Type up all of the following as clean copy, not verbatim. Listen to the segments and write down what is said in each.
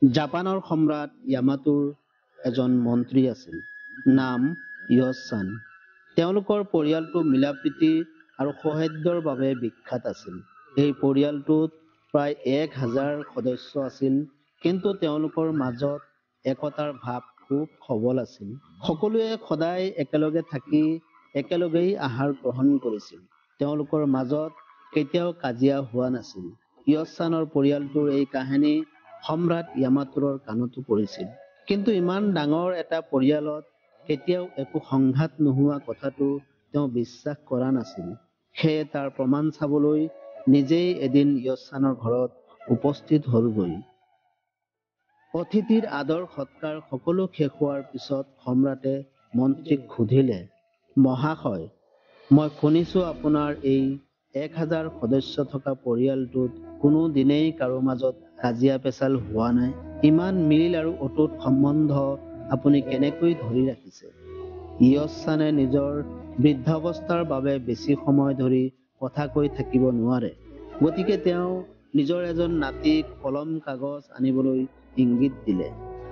জাপানৰ সম্ৰাট য়ামাটোৰ এজন মন্ত্ৰী আছিল, নাম ইয়ছান। তেওঁলোকৰ পৰিয়ালটো মিলাপ্ৰীতি আৰু সৌহাৰ্দ্যৰ বাবে বিখ্যাত আছিল। এই পৰিয়ালটোত প্ৰায় 1000 সদস্য আছিল, কিন্তু তেওঁলোকৰ মাজত একতাৰ ভাৱ খুব সবল আছিল। সকলোৱে সদায় একেলগে থাকি একেলগেই আহাৰ গ্ৰহণ কৰিছিল। তেওঁলোকৰ মাজত কেতিয়াও কাজিয়া হোৱা নাছিল। ইয়ছানৰ পৰিয়ালটোৰ এই কাহিনী সম্ৰাট য়ামাটোৰৰ কাণতো পৰিছিল। কিন্তু ইমান ডাঙৰ এটা পৰিয়ালত কেতিয়াও একো সংঘাত নোহোৱা কথাটো তেওঁ বিশ্বাস কৰা নাছিল। সেয়ে তাৰ প্ৰমাণ চাবলৈ নিজেই এদিন ইয়ছানৰ ঘৰত উপস্থিত হ'লগৈ। অতিথিৰ আদৰ সৎকাৰ সকলো শেষ হোৱাৰ পিছত সম্ৰাটে মন্ত্ৰীক সুধিলে, মহাশয়, মই শুনিছো আপোনাৰ এই 1000 সদস্য থকা পৰিয়ালটোত কোনো দিনেই কাৰো মাজত কাজিয়া পেচাল হোৱা নাই। ইমান মিল আৰু অটুট সম্বন্ধ আপুনি কেনেকৈ ধৰি ৰাখিছে? ইয়ছানে নিজৰ বৃদ্ধাৱস্থাৰ বাবে বেছি সময় ধৰি কথা কৈ থাকিব নোৱাৰে। গতিকে তেওঁ নিজৰ এজন নাতিক কলম কাগজ আনিবলৈ ইংগিত দিলে।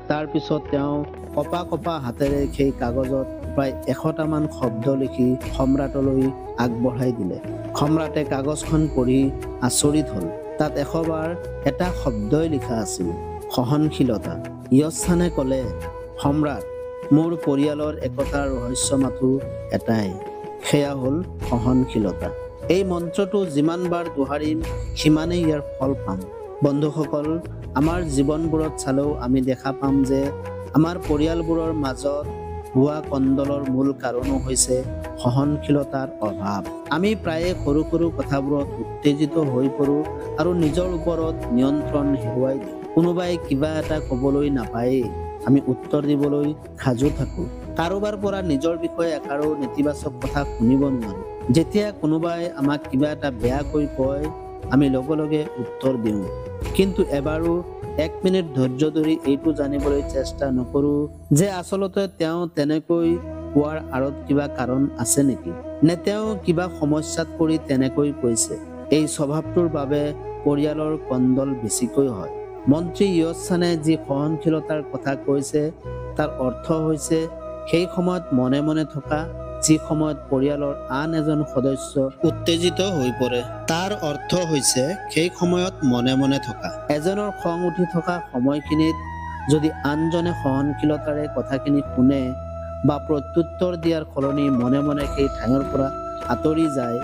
তাৰ পিছত তেওঁ কপা কপা হাতেৰে সেই কাগজত প্ৰায় 100টামান শব্দ লিখি সম্ৰাটলৈ আগবঢ়াই দিলে। সম্ৰাটে কাগজখন পঢ়ি আচৰিত হ'ল। তাত 100 বাৰ এটা শব্দই লিখা আছিল, সহনশীলতা। ইয়ছানে ক'লে, সম্ৰাট, মোৰ পৰিয়ালৰ একতাৰ ৰহস্য মাথো এটাই, সেয়া হ'ল সহনশীলতা। এই মন্ত্ৰটো যিমান বাৰ দোহাৰিম সিমানেই ইয়াৰ ফল পাম। বন্ধুসকল, আমাৰ জীৱনবোৰত চালেও আমি দেখা পাম যে আমাৰ পৰিয়ালবোৰৰ মাজত হোৱা কণ্ডলৰ মূল কাৰণো হৈছে সহনশীলতাৰ অভাৱ। আমি প্ৰায়ে সৰু সৰু কথাবোৰত উত্তেজিত হৈ পৰোঁ আৰু নিজৰ ওপৰত নিয়ন্ত্ৰণ হেৰুৱাই দিওঁ। কোনোবাই কিবা এটা ক'বলৈ নাপায়েই আমি উত্তৰ দিবলৈ সাজু থাকোঁ। কাৰোবাৰ পৰা নিজৰ বিষয়ে এষাৰো নেতিবাচক কথা শুনিব নোৱাৰোঁ। যেতিয়া কোনোবাই আমাক কিবা এটা বেয়াকৈ কয় আমি লগে লগে উত্তৰ দিওঁ। কিন্তু এবাৰো 1 মিনিট ধৈৰ্য ধৰি এইটো জানিবলৈ চেষ্টা নকৰোঁ যে আচলতে তেওঁ তেনেকৈ কোৱাৰ আঁৰত কিবা কাৰণ আছে নেকি, নে তেওঁ কিবা সমস্যাত পৰি তেনেকৈ কৈছে। এই স্বভাৱটোৰ বাবে পৰিয়ালৰ কণ্ডল বেছিকৈ হয়। মন্ত্ৰী ইয়ছানে যি সহনশীলতাৰ কথা কৈছে তাৰ অৰ্থ হৈছে সেই সময়ত মনে মনে থকা, যি সময়ত পৰিয়ালৰ আন এজন সদস্য উত্তেজিত হৈ পৰে। তাৰ অৰ্থ হৈছে সেই সময়ত মনে মনে থকা। এজনৰ খং উঠি থকা সময়খিনিত যদি আনজনে সহনশীলতাৰে কথাখিনি শুনে বা প্ৰত্যুত্তৰ দিয়াৰ সলনি মনে মনে সেই ঠাইৰ পৰা আঁতৰি যায়,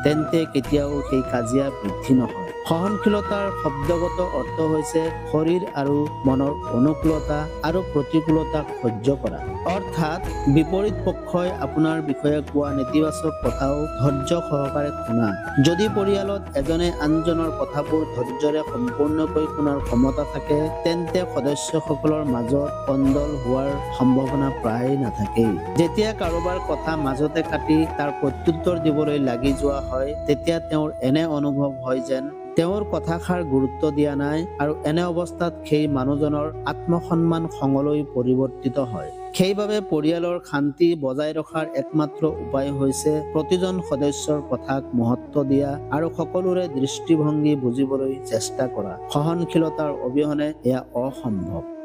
তেন্তে কেতিয়াও সেই কাজিয়া বৃদ্ধি নহয়। সহনশীলতাৰ শব্দগত অৰ্থ হৈছে শৰীৰ আৰু মনৰ অনুকূলতা আৰু প্ৰতিকূলতাক সহ্য কৰা। অৰ্থাৎ বিপৰীত পক্ষই আপোনাৰ বিষয়ে কোৱা নেতিবাচক কথাও ধৈৰ্য সহকাৰে শুনা। যদি পৰিয়ালত এজনে আনজনৰ কথাবোৰ ধৈৰ্যৰে সম্পূৰ্ণকৈ শুনাৰ ক্ষমতা থাকে, তেন্তে সদস্যসকলৰ মাজত কণ্ডল হোৱাৰ সম্ভাৱনা প্ৰায় নাথাকেই। যেতিয়া কাৰোবাৰ কথা মাজতে কাটি তাৰ প্ৰত্যুত্তৰ দিবলৈ লাগি যোৱা হয়, তেতিয়া তেওঁৰ এনে অনুভৱ হয় যেন তেওঁৰ কথাষাৰ গুৰুত্ব দিয়া নাই, আৰু এনে অৱস্থাত সেই মানুহজনৰ আত্মসন্মান খঙলৈ পৰিৱৰ্তিত হয়। সেইবাবে পৰিয়ালৰ শান্তি বজাই ৰখাৰ একমাত্ৰ উপায় হৈছে প্ৰতিজন সদস্যৰ কথাক মহত্ব দিয়া আৰু সকলোৰে দৃষ্টিভংগী বুজিবলৈ চেষ্টা কৰা। সহনশীলতাৰ অবিহনে এয়া অসম্ভৱ।